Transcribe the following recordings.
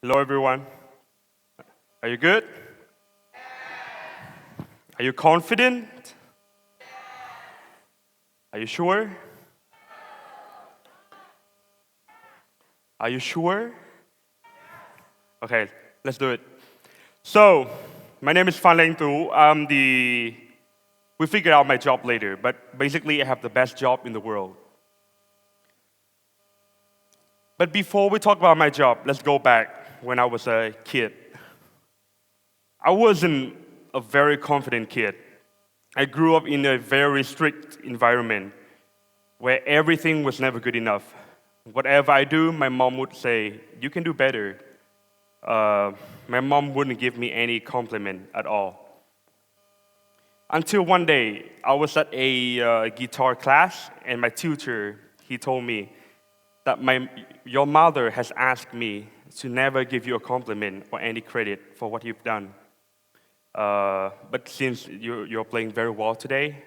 Hello, everyone. Are you good? Are you confident? Are you sure? Are you sure? Okay, let's do it. So, my name is Phan Anh Tu. We figured out my job later, but basically, I have the best job in the world. But before we talk about my job, let's go back when I was a kid. I wasn't a very confident kid. I grew up in a very strict environment where everything was never good enough. Whatever I do, my mom would say, "You can do better." My mom wouldn't give me any compliment at all. Until one day, I was at a guitar class, and my tutor, he told me that your mother has asked me to never give you a compliment or any credit for what you've done. But since you're playing very well today,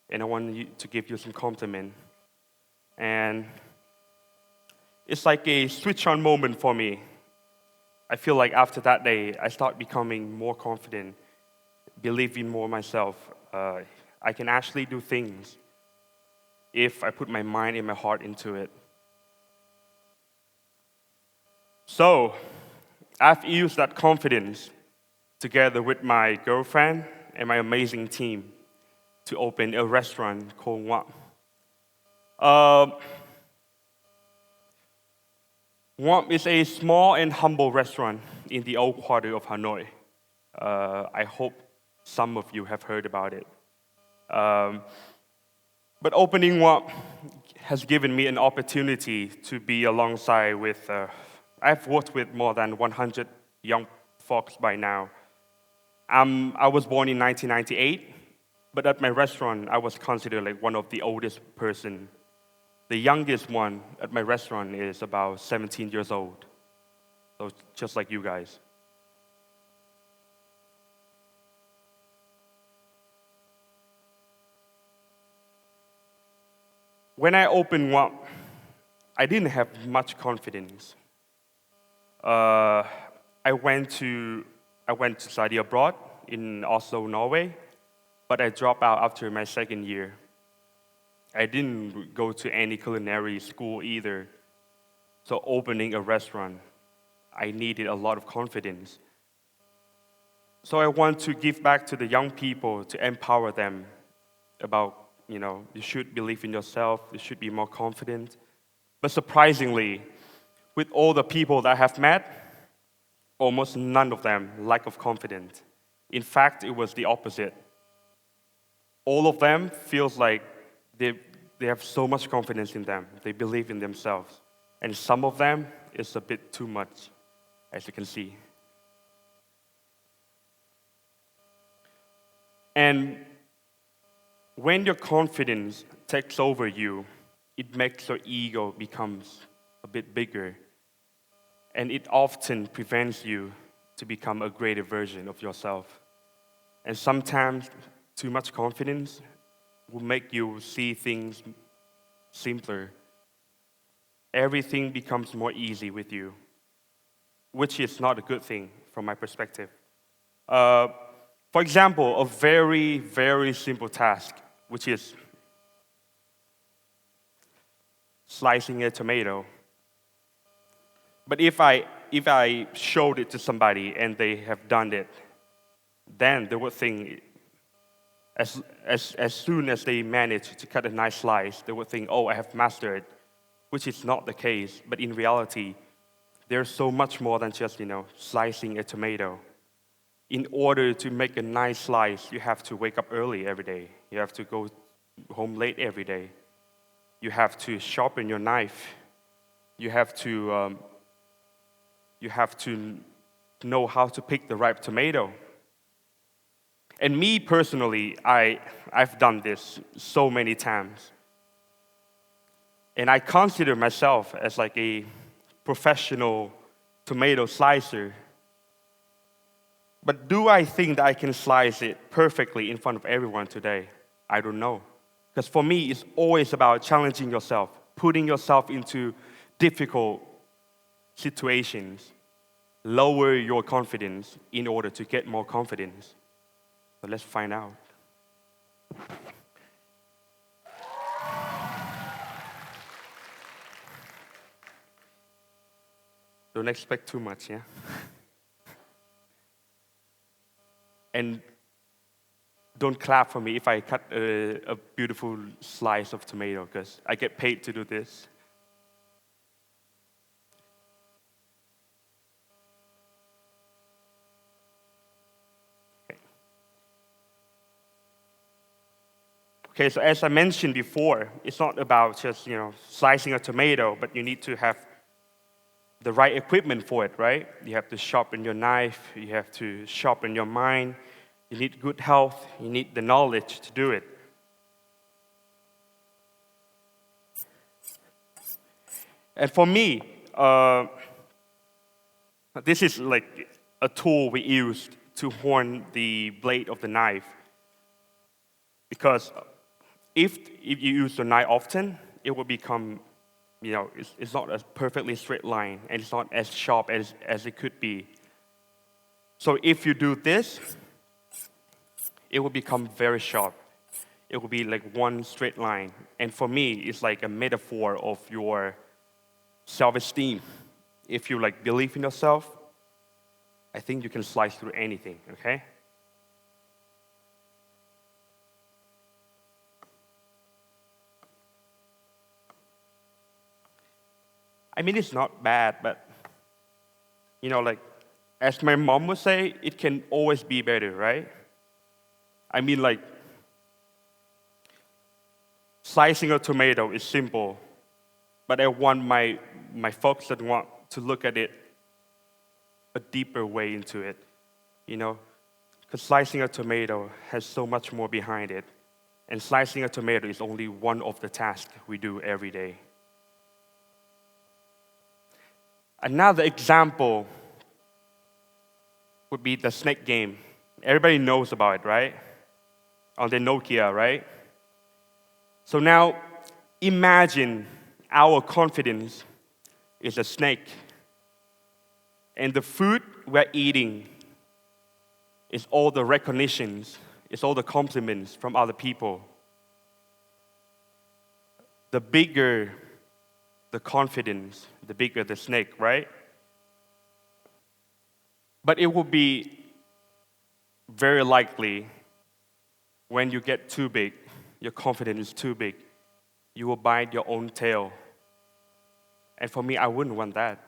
and I want to give you some compliment. And it's like a switch on moment for me. I feel like after that day, I start becoming more confident, believing more myself. I can actually do things if I put my mind and my heart into it. So, I've used that confidence together with my girlfriend and my amazing team to open a restaurant called Wap. Wap is a small and humble restaurant in the old quarter of Hanoi. I hope some of you have heard about it. But opening Wap has given me an opportunity to be alongside with, I've worked with more than 100 young folks by now. I was born in 1998, but at my restaurant, I was considered like one of the oldest person. The youngest one at my restaurant is about 17 years old, so just like you guys. When I opened Wap, I didn't have much confidence. Uh, I went to study abroad in Oslo, Norway, but I dropped out after my second year. I didn't go to any culinary school either. So opening a restaurant, I needed a lot of confidence. So I want to give back to the young people to empower them about, you should believe in yourself, you should be more confident. But surprisingly, with all the people that I have met, almost none of them lack of confidence. In fact, it was the opposite. All of them feels like they have so much confidence in them. They believe in themselves. And some of them is a bit too much, as you can see. And when your confidence takes over you, it makes your ego becomes a bit bigger. And it often prevents you to become a greater version of yourself. And sometimes too much confidence will make you see things simpler. Everything becomes more easy with you, which is not a good thing from my perspective. For example, a very, very simple task, which is slicing a tomato. But if I showed it to somebody and they have done it, then they would think, as soon as they manage to cut a nice slice, they would think, oh, I have mastered it, which is not the case. But in reality, there's so much more than just, slicing a tomato. In order to make a nice slice, you have to wake up early every day. You have to go home late every day. You have to sharpen your knife. You have to know how to pick the right tomato. And me personally, I've done this so many times. And I consider myself as like a professional tomato slicer. But do I think that I can slice it perfectly in front of everyone today? I don't know. Because for me, it's always about challenging yourself, putting yourself into difficult situations. lower your confidence in order to get more confidence? So let's find out. Don't expect too much, yeah? And don't clap for me if I cut a beautiful slice of tomato, because I get paid to do this. Okay, so as I mentioned before, it's not about just, slicing a tomato, but you need to have the right equipment for it, right? You have to sharpen your knife, you have to sharpen your mind, you need good health, you need the knowledge to do it. And for me, this is like a tool we used to hone the blade of the knife. Because if you use the knife often, it will become, it's not a perfectly straight line, and it's not as sharp as it could be. So if you do this, it will become very sharp. It will be like one straight line. And for me, it's like a metaphor of your self-esteem. If you believe in yourself, I think you can slice through anything, okay? I mean, it's not bad, but, as my mom would say, it can always be better, right? I mean, slicing a tomato is simple, but I want my folks that want to look at it a deeper way into it, because slicing a tomato has so much more behind it, and slicing a tomato is only one of the tasks we do every day. Another example would be the snake game. Everybody knows about it, right? On the Nokia, right? So now, imagine our confidence is a snake, and the food we're eating is all the recognitions, it's all the compliments from other people. The bigger the confidence, the bigger the snake, right? But it will be very likely when you get too big, your confidence is too big, you will bite your own tail. And for me, I wouldn't want that.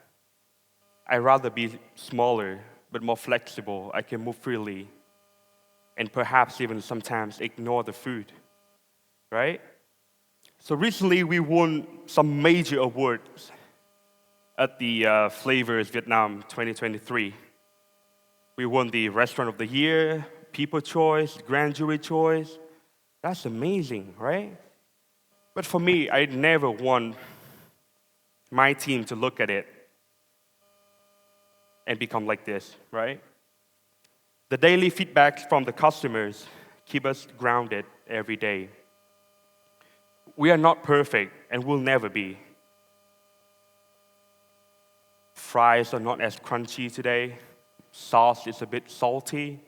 I'd rather be smaller, but more flexible. I can move freely, and perhaps even sometimes ignore the food, right? So recently, we won some major awards at the Flavors Vietnam 2023. We won the Restaurant of the Year, People Choice, Grand Jury Choice. That's amazing, right? But for me, I never want my team to look at it and become like this, right? The daily feedback from the customers keep us grounded every day. We are not perfect and will never be. Fries are not as crunchy today. Sauce is a bit salty.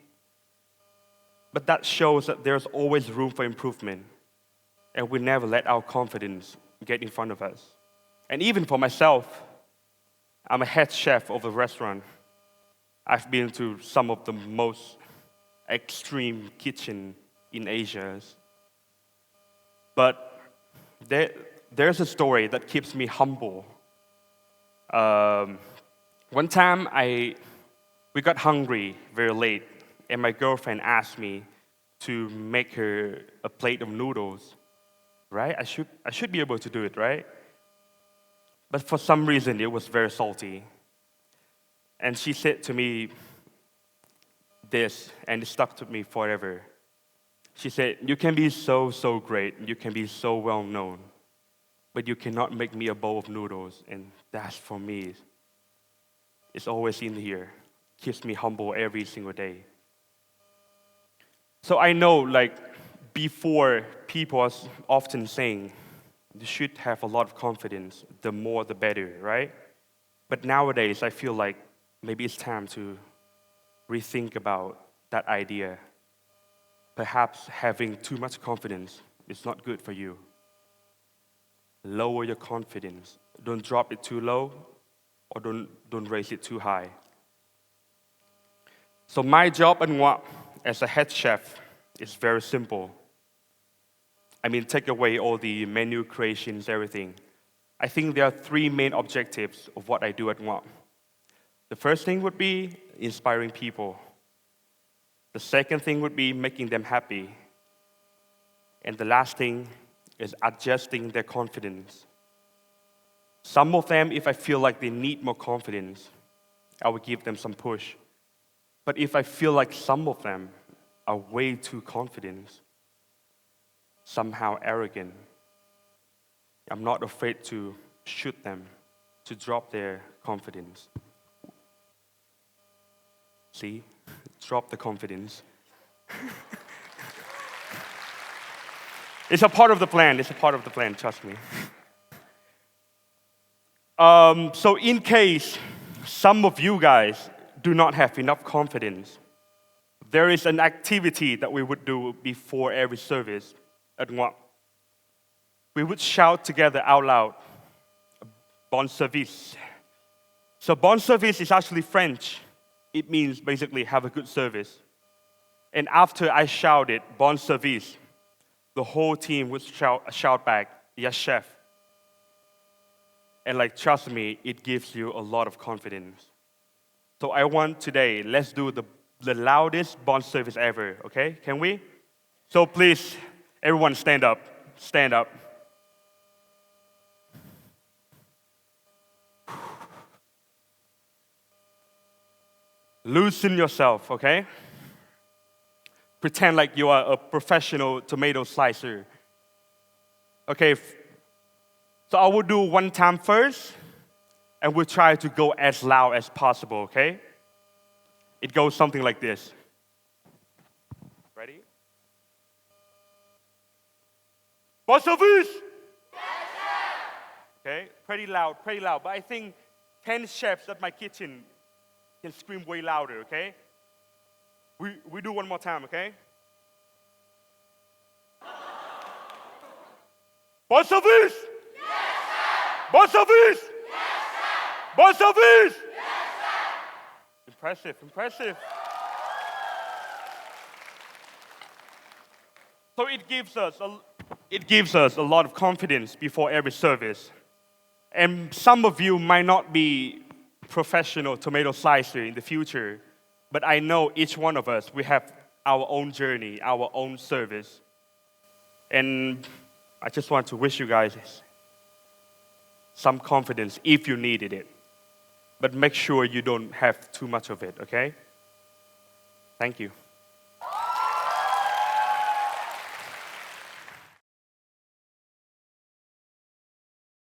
But that shows that there's always room for improvement. And we never let our confidence get in front of us. And even for myself, I'm a head chef of a restaurant. I've been to some of the most extreme kitchen in Asia. But there's a story that keeps me humble. One time, we got hungry very late, and my girlfriend asked me to make her a plate of noodles. Right? I should be able to do it, right? But for some reason, it was very salty. And she said to me this, and it stuck to me forever. She said, "You can be so great, you can be so well known, but you cannot make me a bowl of noodles." And that's for me. It's always in here. Keeps me humble every single day. So I know, before, people are often saying, you should have a lot of confidence, the more the better, right? But nowadays, I feel like maybe it's time to rethink about that idea. Perhaps having too much confidence is not good for you. Lower your confidence. Don't drop it too low or don't raise it too high. So my job as a head chef is very simple. I mean, take away all the menu creations, everything. I think there are three main objectives of what I do at Ngoc. The first thing would be inspiring people. The second thing would be making them happy. And the last thing is adjusting their confidence. Some of them, if I feel like they need more confidence, I will give them some push. But if I feel like some of them are way too confident, somehow arrogant, I'm not afraid to shoot them, to drop their confidence. See? Drop the confidence. It's a part of the plan. It's a part of the plan, trust me. So in case some of you guys do not have enough confidence, there is an activity that we would do before every service at Ngoc. We would shout together out loud, bon service. So bon service is actually French. It means basically have a good service. And after I shouted bon service, the whole team would shout back, yes, chef. And trust me, it gives you a lot of confidence. So I want today, let's do the loudest bon service ever, okay? Can we? So please, everyone stand up. Stand up. Loosen yourself, okay? Pretend like you are a professional tomato slicer. Okay, so I will do one time first, and we'll try to go as loud as possible, okay? It goes something like this. Ready? Bon service! Okay, pretty loud, but I think 10 chefs at my kitchen can scream way louder, okay? We do one more time, okay? Bon service! Yes, sir! Bon service! Yes, sir! Bon service! Yes, sir! Impressive. So it gives us a lot of confidence before every service. And some of you might not be professional tomato slicer in the future, but I know each one of us, we have our own journey, our own service. And I just want to wish you guys some confidence if you needed it. But make sure you don't have too much of it, okay? Thank you.